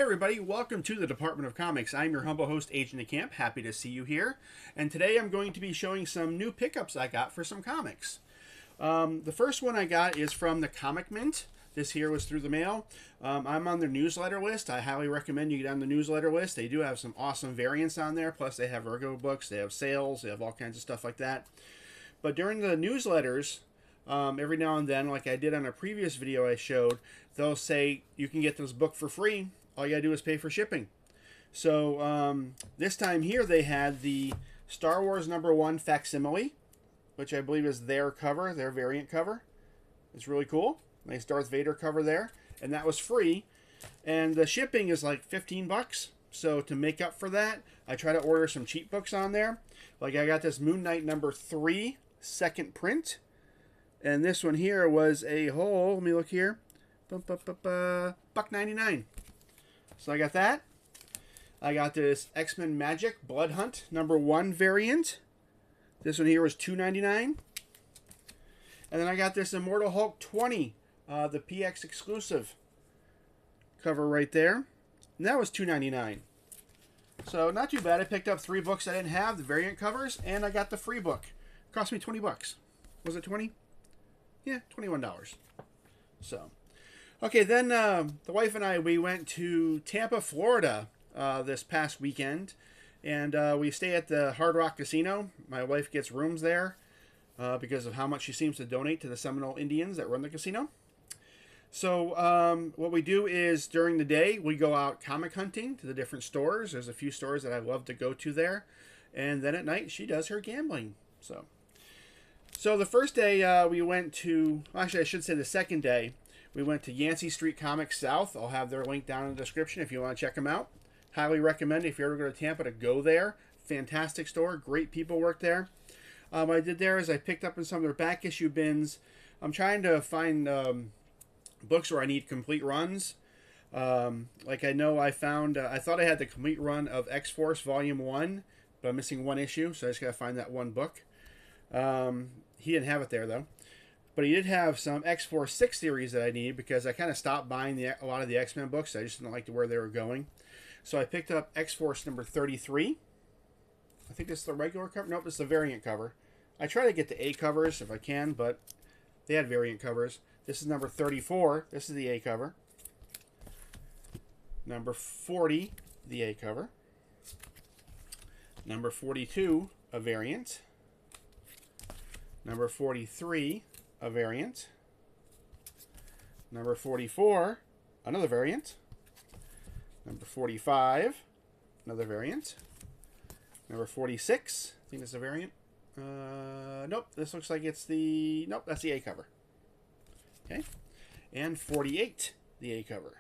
Hey everybody, welcome to the Department of Comics. I'm your humble host, Agent of Camp. Happy to see you here. And today I'm going to be showing some new pickups I got for some comics. The first one I got is from the Comic Mint. This here was through the mail. I'm on their newsletter list. I highly recommend you get on the newsletter list. They do have some awesome variants on there. Plus they have Virgo books, they have sales, they have all kinds of stuff like that. But during the newsletters, every now and then, like I did on a previous video I showed, they'll say you can get this book for free. All you gotta do is pay for shipping. So this time here they had the Star Wars #1 facsimile, which I believe is their cover, their variant cover. It's really cool. Nice Darth Vader cover there. And that was free. And the shipping is like 15 bucks. So to make up for that, I try to order some cheap books on there. Like I got this Moon Knight #3 second print. And this one here was a whole, let me look here, $1.99. So I got that. I got this X-Men Magic Blood Hunt #1 variant. This one here was $2.99. And then I got this Immortal Hulk 20, the PX exclusive cover right there. And that was $2.99. So not too bad. I picked up 3 books I didn't have, the variant covers, and I got the free book. It cost me 20 bucks. Was it 20? Yeah, $21. So, okay, then the wife and I, we went to Tampa, Florida this past weekend. And we stay at the Hard Rock Casino. My wife gets rooms there because of how much she seems to donate to the Seminole Indians that run the casino. So what we do is during the day, we go out comic hunting to the different stores. There's a few stores that I love to go to there. And then at night, she does her gambling. So the first day we went to, actually I should say the second day, we went to Yancy Street Comics South. I'll have their link down in the description if you want to check them out. Highly recommend if you ever go to Tampa to go there. Fantastic store. Great people work there. What I did there is I picked up in some of their back issue bins. I'm trying to find books where I need complete runs. Like I know I found, I thought I had the complete run of X-Force Volume 1, but I'm missing one issue, so I just got to find that one book. He didn't have it there though. But he did have some X-Force 6 series that I need because I kind of stopped buying a lot of the X-Men books. I just didn't like where they were going. So I picked up X-Force #33. I think it's the regular cover. Nope, it's the variant cover. I try to get the A covers if I can, but they had variant covers. This is #34. This is the A cover. #40, the A cover. #42, a variant. #43, a variant. #44, another variant. #45, another variant. #46, I think that's a variant. Nope, this looks like it's the, nope, that's the A cover. Okay, and 48, the A cover.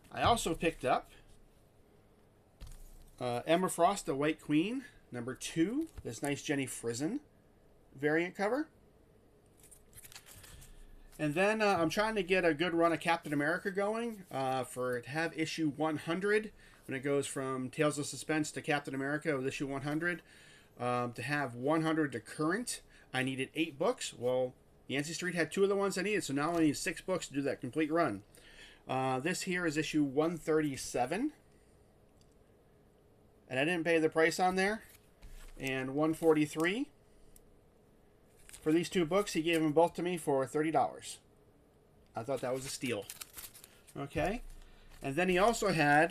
I also picked up Emma Frost, the White Queen, #2, this nice Jenny Frison variant cover. And then I'm trying to get a good run of Captain America going for to have issue 100 when it goes from Tales of Suspense to Captain America with issue 100. To have 100 to current, I needed 8 books. Well, Yancy Street had 2 of the ones I needed, so now I need 6 books to do that complete run. This here is issue 137. And I didn't pay the price on there. And 143. For these 2 books, he gave them both to me for $30. I thought that was a steal. Okay. And then he also had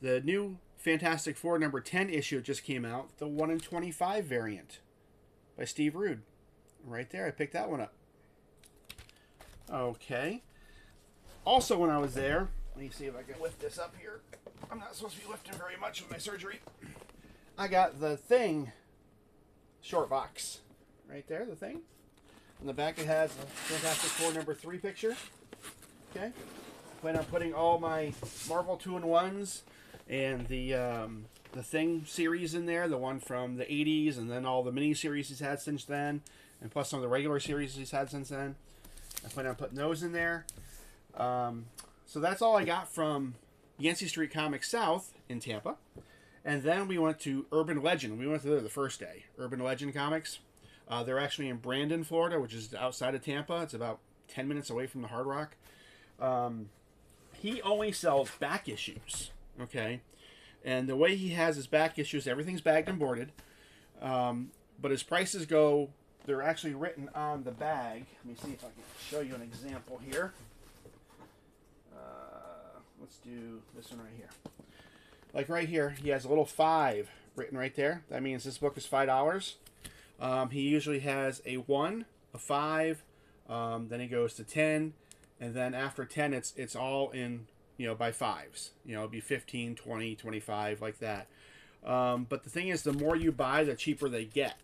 the new Fantastic Four #10 issue just came out, the 1 in 25 variant by Steve Rude. Right there, I picked that one up. Okay. Also, when I was there, let me see if I can lift this up here. I'm not supposed to be lifting very much with my surgery. I got the Thing short box. Right there, the Thing. On the back it has a Fantastic Four #3 picture. Okay. I plan on putting all my Marvel 2-in-1s and the Thing series in there, the one from the 80s, and then all the mini-series he's had since then, and plus some of the regular series he's had since then. I plan on putting those in there. So that's all I got from Yancy Street Comics South in Tampa. And then we went to Urban Legend. We went there the first day. Urban Legend Comics. They're actually in Brandon, Florida, which is outside of Tampa. It's about 10 minutes away from the Hard Rock. he only sells back issues. Okay, and the way he has his back issues, everything's bagged and boarded. But his prices go, they're actually written on the bag. Let me see if I can show you an example here. Let's do this one right here. Like right here, he has a little 5 written right there. That means this book is $5. He usually has a 1, a 5, then he goes to 10, and then after 10, it's all in, by 5s. It'll be 15, 20, 25, like that. But the thing is, the more you buy, the cheaper they get.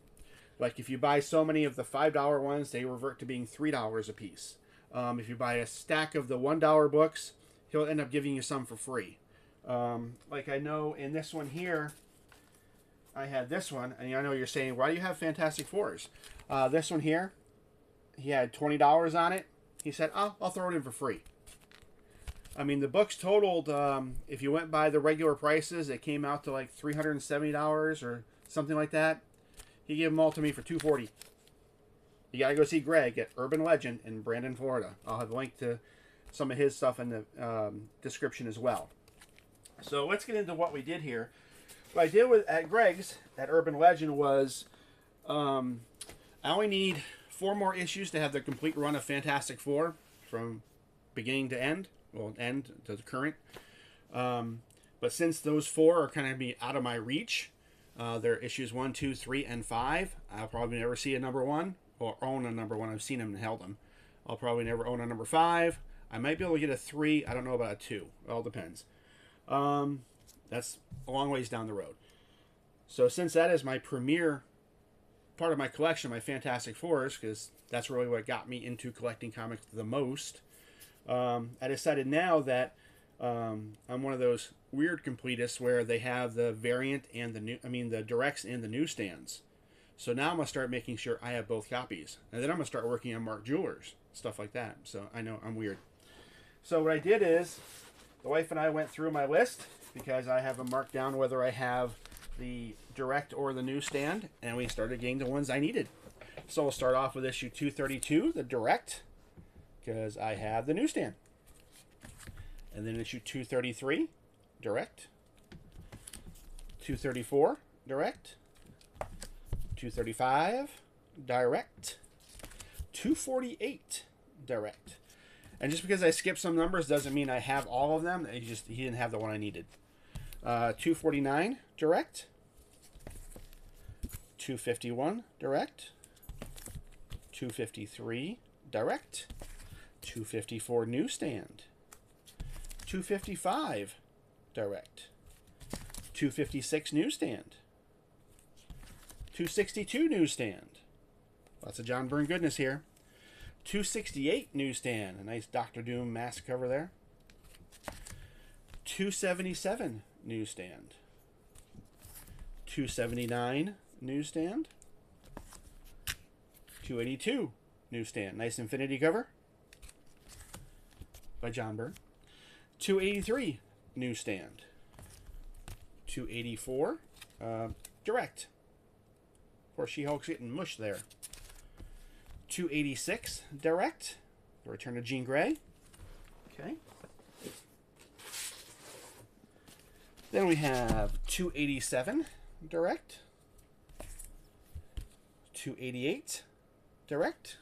Like if you buy so many of the $5 ones, they revert to being $3 a piece. If you buy a stack of the $1 books, he'll end up giving you some for free. Like I know in this one here, I had this one, and I know you're saying, why do you have Fantastic Fours? This one here, he had $20 on it. He said, I'll throw it in for free. I mean, the books totaled, if you went by the regular prices, it came out to like $370 or something like that. He gave them all to me for $240. You got to go see Greg at Urban Legend in Brandon, Florida. I'll have a link to some of his stuff in the description as well. So let's get into what we did here. What I did at Greg's at Urban Legend was I only need 4 more issues to have the complete run of Fantastic Four from beginning to end. Well, end to the current. But since those 4 are kind of be out of my reach, they're issues 1, 2, 3, and 5. I'll probably never see a number 1 or own a number 1. I've seen them and held them. I'll probably never own a number 5. I might be able to get a 3. I don't know about a 2. It all depends. That's a long ways down the road. So since that is my premier part of my collection, my Fantastic Fours, because that's really what got me into collecting comics the most, I decided now that I'm one of those weird completists where they have the variant and the directs and the newsstands. So now I'm going to start making sure I have both copies. And then I'm going to start working on Mark Jewelers, stuff like that. So I know I'm weird. So what I did is, the wife and I went through my list, because I have them marked down whether I have the direct or the newsstand, and we started getting the ones I needed. So we'll start off with issue 232, the direct, because I have the newsstand. And then issue 233, direct. 234, direct. 235, direct. 248, direct. And just because I skipped some numbers doesn't mean I have all of them. He didn't have the one I needed. 249, direct. 251, direct. 253, direct. 254, newsstand. 255, direct. 256, newsstand. 262, newsstand. Lots of John Byrne goodness here. 268, newsstand. A nice Doctor Doom mask cover there. 277, newsstand. 279, newsstand. 282, newsstand. Nice Infinity cover by John Byrne. 283, newsstand. 284, direct. Of course, She-Hulk's getting mushed there. 286, direct. The Return of Jean Grey. Okay. Then we have 287, direct. 288, direct.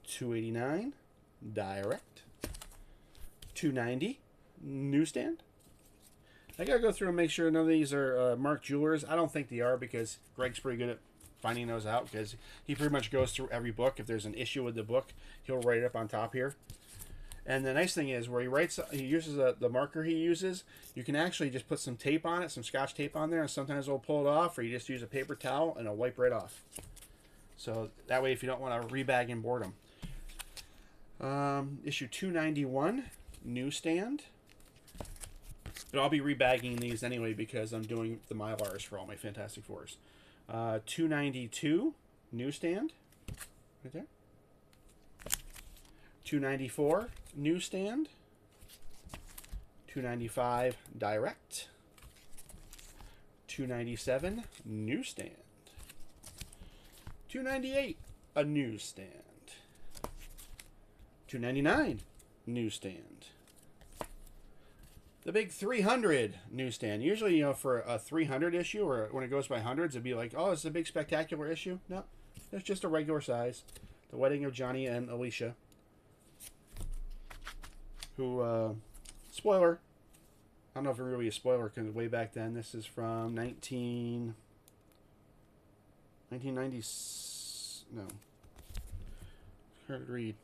289, direct. 290, newsstand. I gotta go through and make sure none of these are Mark Jewelers. I don't think they are, because Greg's pretty good at finding those out, because he pretty much goes through every book. If there's an issue with the book, he'll write it up on top here. And the nice thing is, where he uses the marker he uses, you can actually just put some tape on it, some Scotch tape on there, and sometimes it'll pull it off, or you just use a paper towel and it'll wipe right off. So that way, if you don't want to rebag and board them. Issue 291, newsstand. But I'll be rebagging these anyway, because I'm doing the Mylars for all my Fantastic Fours. 292, newsstand. Right there. 294, newsstand. 295, direct. 297, newsstand. 298, a newsstand. 299, newsstand. The big 300 newsstand. Usually, you know, for a 300 issue or when it goes by hundreds, it'd be like, oh, it's a big spectacular issue. No, it's just a regular size. The Wedding of Johnny and Alicia. Who, spoiler. I don't know if it really is a spoiler because way back then. This is from 1990. No. Hard to read.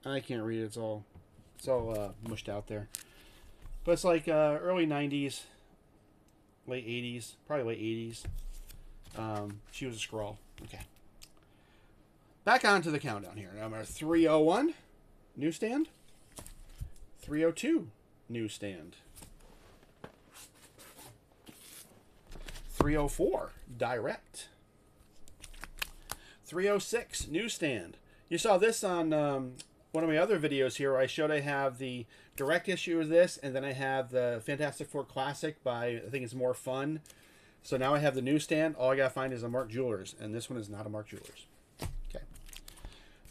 I can't read it. It's all mushed out there. But it's like early 90s, late 80s, probably late 80s. She was a Skrull. Okay. Back onto the countdown here. Number 301, newsstand. 302, newsstand. 304, direct. 306, newsstand. You saw this on one of my other videos here where I showed I have the direct issue of this, and then I have the Fantastic Four Classic by, I think it's More Fun. So now I have the newsstand. All I gotta find is a Mark Jewelers, and this one is not a Mark Jewelers. Okay.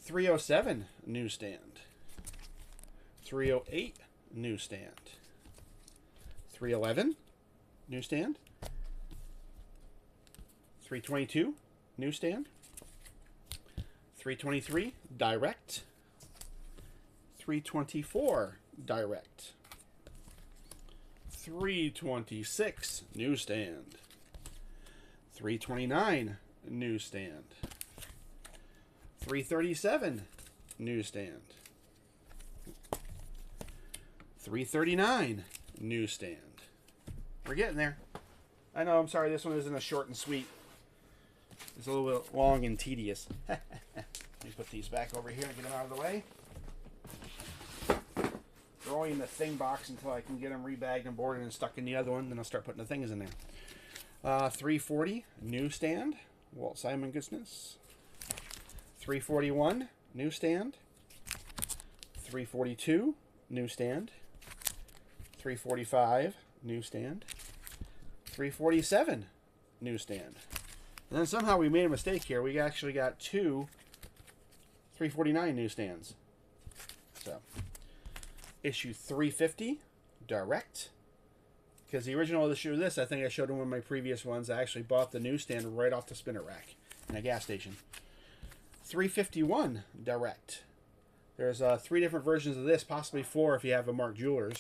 307, newsstand. 308, newsstand. 311, newsstand. 322, newsstand. 323, direct. 324, direct. 326, newsstand. 329, newsstand. 337, newsstand. 339, newsstand. We're getting there. I know, I'm sorry, this one isn't a short and sweet. It's a little bit long and tedious. Let me put these back over here and get them out of the way. They're only in the thing box until I can get them rebagged and boarded and stuck in the other one. Then I'll start putting the things in there. 340, newsstand. Walt Simon goodness. 341, newsstand. 342, newsstand. 345, newsstand. 347, newsstand. And then somehow we made a mistake here. We actually got two 349 newsstands. So, issue 350, direct. Because the original issue of this, I think I showed in one of my previous ones. I actually bought the newsstand right off the spinner rack in a gas station. 351, direct. There's 3 different versions of this, possibly 4 if you have a Mark Jewelers.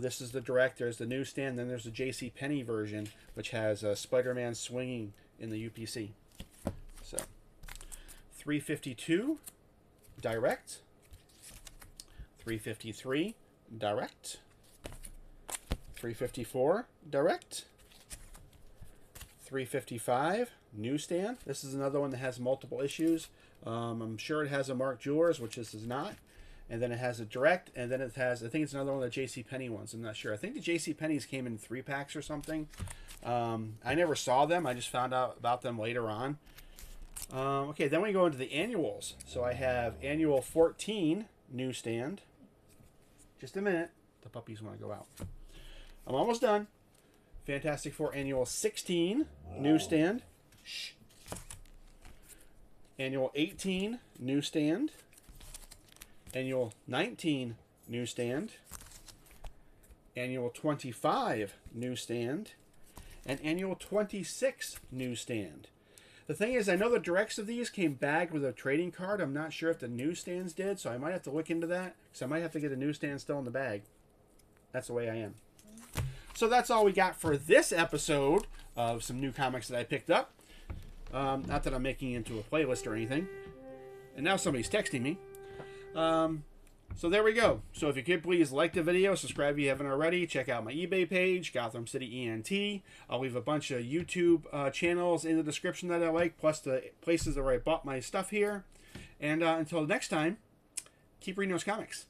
This is the direct, there's the newsstand, then there's the J.C. Penney version, which has Spider-Man swinging in the UPC. So, 352, direct. 353, direct. 354, direct. 355, newsstand. This is another one that has multiple issues. I'm sure it has a Mark Jewelers, which this is not. And then it has a direct, and then it has, I think it's another one of the J.C. Penney ones. I'm not sure. I think the J.C. Penney's came in 3 packs or something. I never saw them. I just found out about them later on. Okay, then we go into the annuals. So I have annual 14, newsstand. Just a minute. The puppies want to go out. I'm almost done. Fantastic Four annual 16, newsstand. Shh. Annual 18, newsstand. Annual 19, newsstand. Annual 25, newsstand. And annual 26, newsstand. The thing is, I know the directs of these came bagged with a trading card. I'm not sure if the newsstands did, so I might have to look into that, because I might have to get a newsstand still in the bag. That's the way I am. So that's all we got for this episode of some new comics that I picked up. Not that I'm making it into a playlist or anything. And now somebody's texting me. So there we go. So if you could please like the video, subscribe if you haven't already. Check out my eBay page, gothamcityent. I'll leave a bunch of YouTube channels in the description that I like, plus the places where I bought my stuff here. And until next time, keep reading those comics.